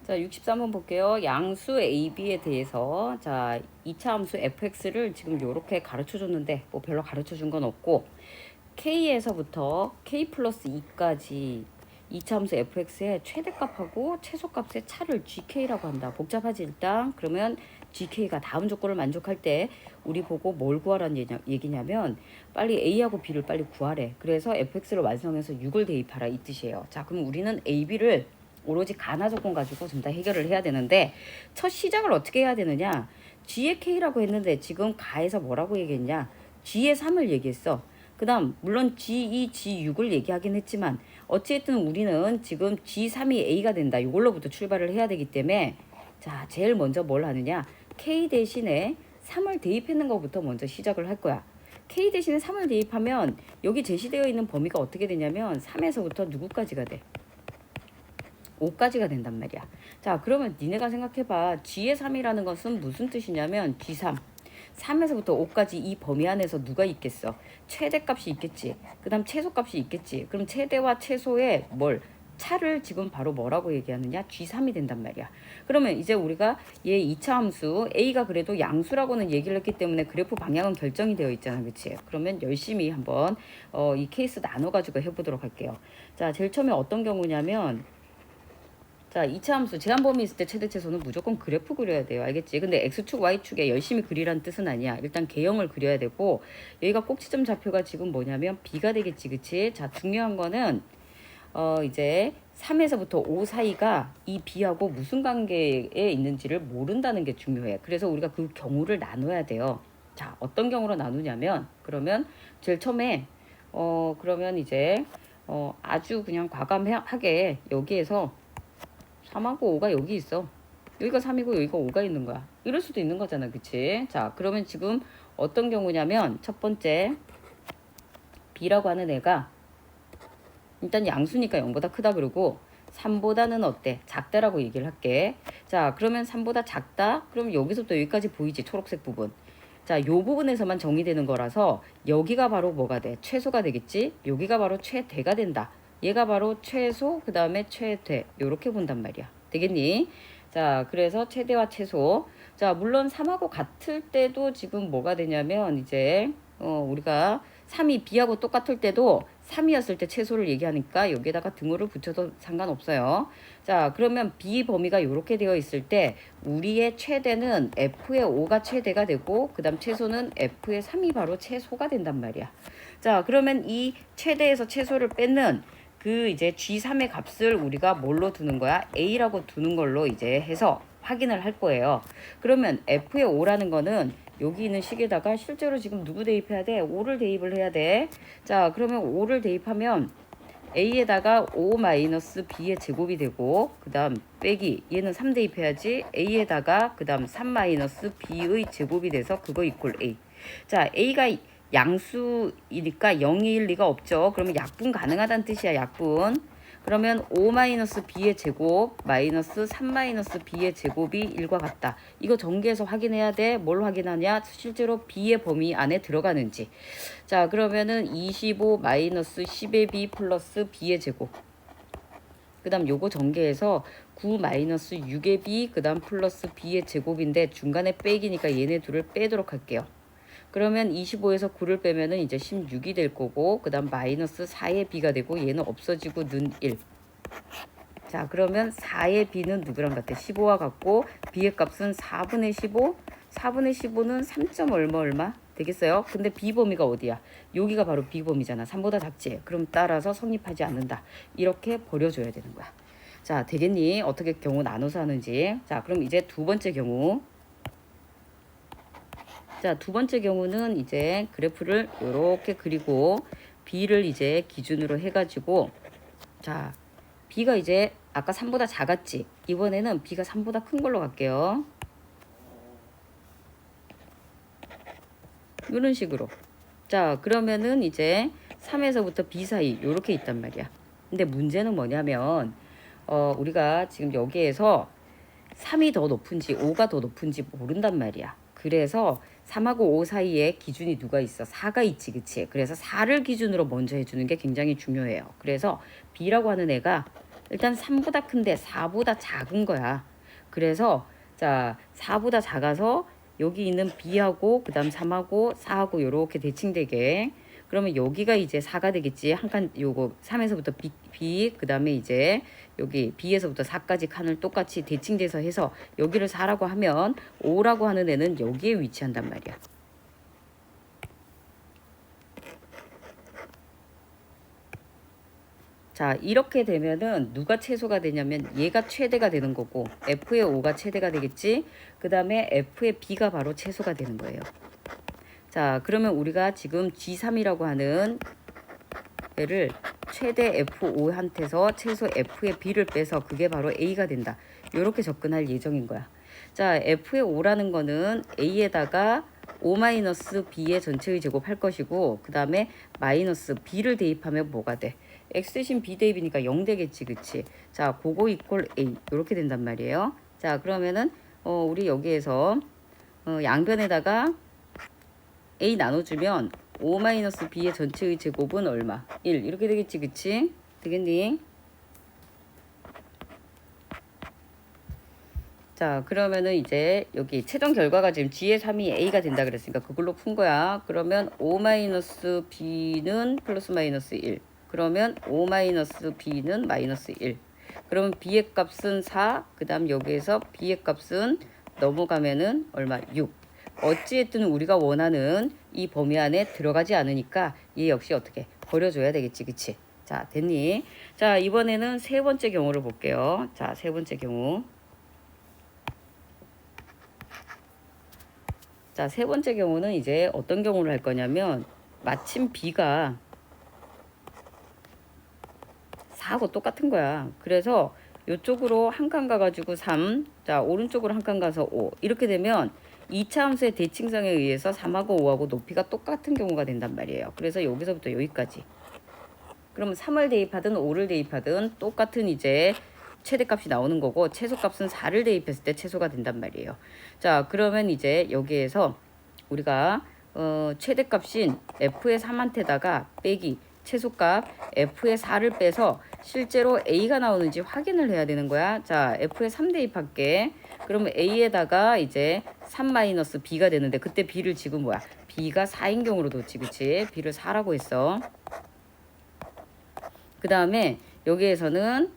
자, 63번 볼게요. 양수 AB에 대해서 자, 2차 함수 fx를 지금 이렇게 가르쳐 줬는데 뭐 별로 가르쳐 준 건 없고 k에서부터 k 플러스 2까지 2차 함수 fx의 최대값하고 최소값의 차를 gk라고 한다. 복잡하지 일단. 그러면 gk가 다음 조건을 만족할 때 우리 보고 뭘 구하라는 얘기냐면 빨리 a하고 b를 빨리 구하래. 그래서 fx를 완성해서 6을 대입하라 이 뜻이에요. 자, 그럼 우리는 ab를 오로지 가나 조건 가지고 좀 다 해결을 해야 되는데 첫 시작을 어떻게 해야 되느냐. g의 k라고 했는데 지금 가에서 뭐라고 얘기했냐. g의 3을 얘기했어. 그 다음 물론 G2, G6을 얘기하긴 했지만 어쨌든 우리는 지금 G3이 A가 된다. 이걸로부터 출발을 해야 되기 때문에 자, 제일 먼저 뭘 하느냐. K 대신에 3을 대입했는 것부터 먼저 시작을 할 거야. K 대신에 3을 대입하면 여기 제시되어 있는 범위가 어떻게 되냐면 3에서부터 누구까지가 돼? 5까지가 된단 말이야. 자, 그러면 니네가 생각해봐. G의 3이라는 것은 무슨 뜻이냐면 G3 3에서부터 5까지 이 범위 안에서 누가 있겠어? 최대값이 있겠지. 그 다음 최소값이 있겠지. 그럼 최대와 최소의 뭘? 차를 지금 바로 뭐라고 얘기하느냐? G3이 된단 말이야. 그러면 이제 우리가 얘 2차 함수 A가 그래도 양수라고는 얘기를 했기 때문에 그래프 방향은 결정이 되어 있잖아. 그치? 그러면 열심히 한번 이 케이스 나눠가지고 해보도록 할게요. 자, 제일 처음에 어떤 경우냐면 자, 2차 함수 제한 범위 있을 때 최대 최소는 무조건 그래프 그려야 돼요. 알겠지? 근데 x축, y축에 열심히 그리란 뜻은 아니야. 일단 개형을 그려야 되고 여기가 꼭지점 좌표가 지금 뭐냐면 b가 되겠지. 그치? 자, 중요한 거는 이제 3에서부터 5 사이가 이 b하고 무슨 관계에 있는지를 모른다는 게 중요해. 그래서 우리가 그 경우를 나눠야 돼요. 자, 어떤 경우로 나누냐면 그러면 제일 처음에 그러면 이제 아주 그냥 과감하게 여기에서 3하고 5가 여기 있어. 여기가 3이고 여기가 5가 있는 거야. 이럴 수도 있는 거잖아. 그치? 자, 그러면 지금 어떤 경우냐면 첫 번째 B라고 하는 애가 일단 양수니까 0보다 크다 그러고 3보다는 어때? 작다라고 얘기를 할게. 자, 그러면 3보다 작다? 그럼 여기서부터 여기까지 보이지? 초록색 부분. 자, 요 부분에서만 정의되는 거라서 여기가 바로 뭐가 돼? 최소가 되겠지? 여기가 바로 최대가 된다. 얘가 바로 최소, 그 다음에 최대. 요렇게 본단 말이야. 되겠니? 자, 그래서 최대와 최소. 자, 물론 3하고 같을 때도 지금 뭐가 되냐면 이제 우리가 3이 B하고 똑같을 때도 3이었을 때 최소를 얘기하니까 여기에다가 등호를 붙여도 상관없어요. 자, 그러면 B 범위가 이렇게 되어 있을 때 우리의 최대는 F의 5가 최대가 되고 그 다음 최소는 F의 3이 바로 최소가 된단 말이야. 자, 그러면 이 최대에서 최소를 뺏는 그 이제 G3의 값을 우리가 뭘로 두는 거야? A라고 두는 걸로 이제 해서 확인을 할 거예요. 그러면 F의 5라는 거는 여기 있는 식에다가 실제로 지금 누구 대입해야 돼? 5를 대입을 해야 돼. 자, 그러면 5를 대입하면 A에다가 5-B의 제곱이 되고 그 다음 빼기 얘는 3 대입해야지. A에다가 그 다음 3-B의 제곱이 돼서 그거 이퀄 A. 자, A가 양수이니까 0일 리가 없죠. 그러면 약분 가능하다는 뜻이야. 약분. 그러면 5-b의 제곱 마이너스 3-b의 제곱이 1과 같다. 이거 전개해서 확인해야 돼. 뭘 확인하냐? 실제로 b의 범위 안에 들어가는지. 자, 그러면은 25-10의 b 플러스 b의 제곱. 그 다음 요거 전개해서 9-6의 b 그 다음 플러스 b의 제곱인데 중간에 빼기니까 얘네 둘을 빼도록 할게요. 그러면 25에서 9를 빼면은 이제 16이 될 거고 그 다음 마이너스 4의 b가 되고 얘는 없어지고 는 1. 자, 그러면 4의 b는 누구랑 같아? 15와 같고 b의 값은 4분의 15. 4분의 15는 3점 얼마 되겠어요? 근데 b 범위가 어디야? 여기가 바로 b 범위잖아. 3보다 작지? 그럼 따라서 성립하지 않는다. 이렇게 버려줘야 되는 거야. 자, 되겠니? 어떻게 경우 나눠서 하는지. 자, 그럼 이제 두 번째 경우. 자, 두 번째 경우는 이제 그래프를 이렇게 그리고 B를 이제 기준으로 해가지고 자, B가 이제 아까 3보다 작았지? 이번에는 B가 3보다 큰 걸로 갈게요. 이런 식으로. 자, 그러면은 이제 3에서부터 B 사이 이렇게 있단 말이야. 근데 문제는 뭐냐면 우리가 지금 여기에서 3이 더 높은지 5가 더 높은지 모른단 말이야. 그래서 3하고 5 사이에 기준이 누가 있어? 4가 있지, 그치? 그래서 4를 기준으로 먼저 해주는 게 굉장히 중요해요. 그래서 B라고 하는 애가 일단 3보다 큰데 4보다 작은 거야. 그래서 자 4보다 작아서 여기 있는 B하고 그 다음 3하고 4하고 요렇게 대칭되게, 그러면 여기가 이제 4가 되겠지. 한 칸 요거 3에서부터 B 그 다음에 이제 여기 B에서부터 4까지 칸을 똑같이 대칭돼서 해서 여기를 4라고 하면 5라고 하는 애는 여기에 위치한단 말이야. 자 이렇게 되면은 누가 최소가 되냐면 얘가 최대가 되는 거고 F의 5가 최대가 되겠지. 그 다음에 F의 B가 바로 최소가 되는 거예요. 자 그러면 우리가 지금 G3이라고 하는 얘를 최대 F5한테서 최소 F의 B를 빼서 그게 바로 A가 된다. 이렇게 접근할 예정인 거야. 자 F의 5라는 거는 A에다가 5-B의 전체의 제곱 할 것이고, 그 다음에 마이너스 B를 대입하면 뭐가 돼? X 대신 B 대입이니까 0 되겠지, 그치? 자, 그거 이퀄 A 이렇게 된단 말이에요. 자, 그러면은 우리 여기에서 양변에다가 A 나눠주면 5-B의 전체의 제곱은 얼마? 1 이렇게 되겠지, 그치? 되겠니? 자 그러면은 이제 여기 최종 결과가 지금 G의 3이 A가 된다 그랬으니까 그걸로 푼 거야. 그러면 5-B는 플러스 마이너스 1, 그러면 5-B는 마이너스 1, 그러면 B의 값은 4, 그 다음 여기에서 B의 값은 넘어가면은 얼마? 6. 어찌됐든 우리가 원하는 이 범위 안에 들어가지 않으니까 얘 역시 어떻게 버려줘야 되겠지, 그치? 자 됐니? 자 이번에는 세 번째 경우를 볼게요. 자 세 번째 경우. 자, 세 번째 경우는 이제 어떤 경우를 할 거냐면 마침 B가 4하고 똑같은 거야. 그래서 이쪽으로 한 칸 가가지고 3, 자 오른쪽으로 한 칸 가서 5 이렇게 되면 2차 함수의 대칭성에 의해서 3하고 5하고 높이가 똑같은 경우가 된단 말이에요. 그래서 여기서부터 여기까지. 그러면 3을 대입하든 5를 대입하든 똑같은 이제 최대값이 나오는 거고, 최소값은 4를 대입했을 때 최소가 된단 말이에요. 자 그러면 이제 여기에서 우리가 최대값인 F의 3한테다가 빼기 최소값 F의 4를 빼서 실제로 A가 나오는지 확인을 해야 되는 거야. 자 F의 3 대입할게. 그러면 A에다가 이제 3-B가 되는데 그때 B를 지금 뭐야? B가 4인 경우로 뒀지, 그치? B를 4라고 했어. 그 다음에 여기에서는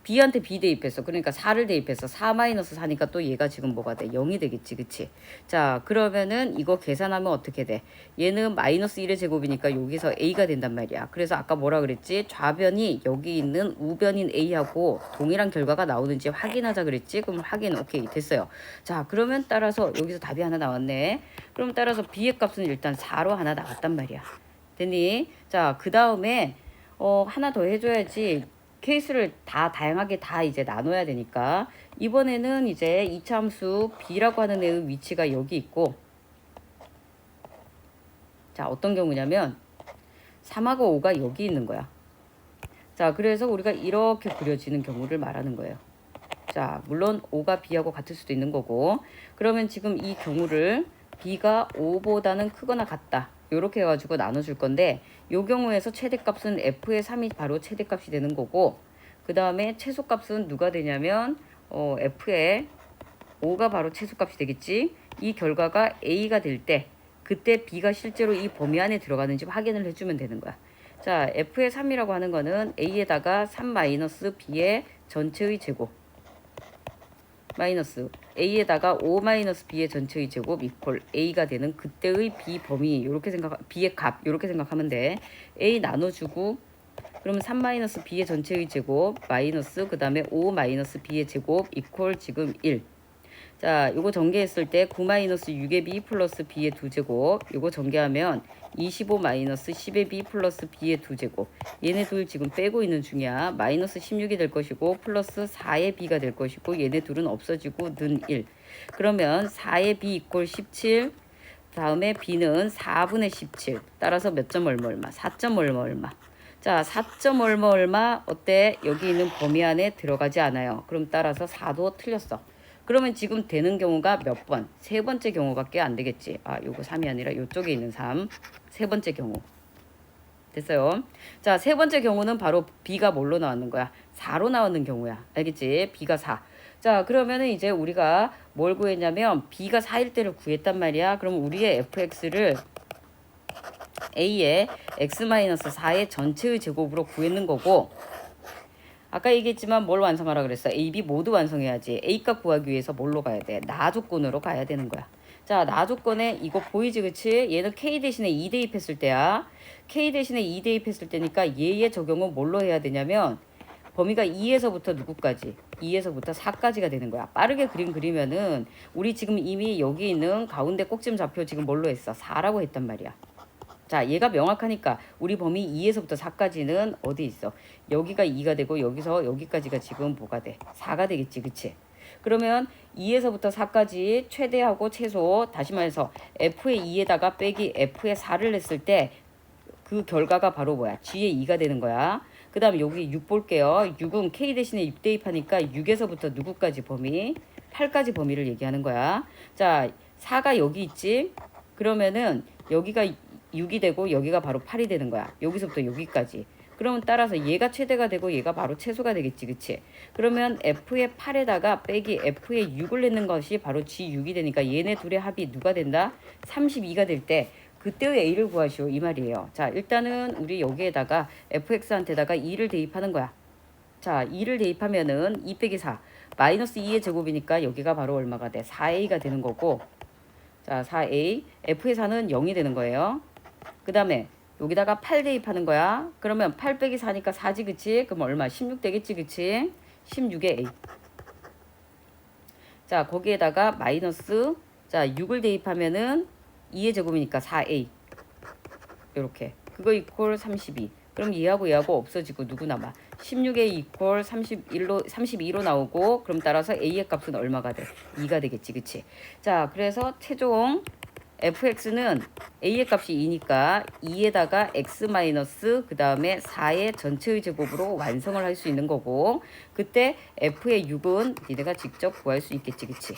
B한테 B 대입했어. 그러니까 4를 대입했어. 4-4니까 또 얘가 지금 뭐가 돼? 0이 되겠지, 그치? 자 그러면은 이거 계산하면 어떻게 돼? 얘는 마이너스 1의 제곱이니까 여기서 A가 된단 말이야. 그래서 아까 뭐라 그랬지? 좌변이 여기 있는 우변인 A하고 동일한 결과가 나오는지 확인하자 그랬지? 그럼 확인 오케이 됐어요. 자 그러면 따라서 여기서 답이 하나 나왔네. 그럼 따라서 B의 값은 일단 4로 하나 나왔단 말이야. 됐니? 자 그 다음에 하나 더 해줘야지. 케이스를 다 다양하게 다 이제 나눠야 되니까 이번에는 이제 이차함수 B라고 하는 애의 위치가 여기 있고, 자 어떤 경우냐면 3하고 5가 여기 있는 거야. 자 그래서 우리가 이렇게 그려지는 경우를 말하는 거예요. 자 물론 5가 B하고 같을 수도 있는 거고, 그러면 지금 이 경우를 B가 5보다는 크거나 같다 요렇게 해가지고 나눠줄 건데, 요 경우에서 최대값은 F의 3이 바로 최대값이 되는 거고, 그 다음에 최소값은 누가 되냐면 F의 5가 바로 최소값이 되겠지. 이 결과가 A가 될 때 그때 B가 실제로 이 범위 안에 들어가는지 확인을 해주면 되는 거야. 자 F의 3이라고 하는 거는 A에다가 3-B의 전체의 제곱 마이너스 A에다가 5-B의 전체의 제곱 이퀄 A가 되는 그때의 B 범위 이렇게 B의 값 이렇게 생각하면 돼. A 나눠주고 그러면 3-B의 전체의 제곱 마이너스 그 다음에 5-B의 제곱 이퀄 지금 1. 자 요거 전개했을 때 9-6의 B 플러스 B의 2제곱 요거 전개하면 25-10의 B 플러스 B의 2제곱, 얘네 둘 지금 빼고 있는 중이야. 마이너스 16이 될 것이고 플러스 4의 B가 될 것이고 얘네 둘은 없어지고 는 1. 그러면 4의 B 이퀄 17, 다음에 B는 4분의 17 따라서 몇 점 얼마 4점 얼마. 자 4점 얼마 어때? 여기 있는 범위 안에 들어가지 않아요. 그럼 따라서 4도 틀렸어. 그러면 지금 되는 경우가 몇 번? 세 번째 경우밖에 안 되겠지. 아, 요거 3이 아니라 요쪽에 있는 3. 세 번째 경우. 됐어요. 자, 세 번째 경우는 바로 b가 뭘로 나왔는 거야? 4로 나오는 경우야. 알겠지? b가 4. 자, 그러면은 이제 우리가 뭘 구했냐면 b가 4일 때를 구했단 말이야. 그럼 우리의 fx를 a의 x-4의 전체의 제곱으로 구했는 거고, 아까 얘기했지만 뭘 완성하라 그랬어? A, B 모두 완성해야지. A값 구하기 위해서 뭘로 가야 돼? 나 조건으로 가야 되는 거야. 자, 나 조건에 이거 보이지, 그치? 얘는 K 대신에 2 대입했을 때야. K 대신에 2 대입했을 때니까 얘의 적용은 뭘로 해야 되냐면 범위가 2에서부터 누구까지? 2에서부터 4까지가 되는 거야. 빠르게 그림 그리면은 우리 지금 이미 여기 있는 가운데 꼭지점 좌표 지금 뭘로 했어? 4라고 했단 말이야. 자, 얘가 명확하니까 우리 범위 2에서부터 4까지는 어디 있어? 여기가 2가 되고 여기서 여기까지가 지금 뭐가 돼? 4가 되겠지, 그치? 그러면 2에서부터 4까지 최대하고 최소, 다시 말해서 f의 2에다가 빼기 f의 4를 냈을 때 그 결과가 바로 뭐야? g의 2가 되는 거야. 그 다음 여기 6 볼게요. 6은 k 대신에 6 대입하니까 6에서부터 누구까지 범위? 8까지 범위를 얘기하는 거야. 자, 4가 여기 있지? 그러면은 여기가 6이 되고 여기가 바로 8이 되는 거야. 여기서부터 여기까지. 그러면 따라서 얘가 최대가 되고 얘가 바로 최소가 되겠지, 그치? 그러면 f의 8에다가 빼기 f의 6을 내는 것이 바로 g6이 되니까 얘네 둘의 합이 누가 된다? 32가 될 때 그때의 a를 구하시오, 이 말이에요. 자, 일단은 우리 여기에다가 fx한테다가 2를 대입하는 거야. 자, 2를 대입하면은 2 빼기 4 마이너스 2의 제곱이니까 여기가 바로 얼마가 돼? 4a가 되는 거고, 자, 4a f의 4는 0이 되는 거예요. 그 다음에 여기다가 8 대입하는 거야. 그러면 8 빼기 4니까 4지, 그치? 그럼 얼마? 16 되겠지, 그치? 16의 a. 자, 거기에다가 마이너스, 자, 6을 대입하면은 2의 제곱이니까 4a. 요렇게. 그거 이퀄 32. 그럼 얘하고 얘하고 없어지고 누구 남아? 16에 이퀄 32로 나오고, 그럼 따라서 a의 값은 얼마가 돼? 2가 되겠지, 그치? 자, 그래서 최종 fx는 a의 값이 2니까 2에다가 x 마이너스 그 다음에 4의 전체의 제곱으로 완성을 할 수 있는 거고, 그때 f의 6은 니네가 직접 구할 수 있겠지, 그치?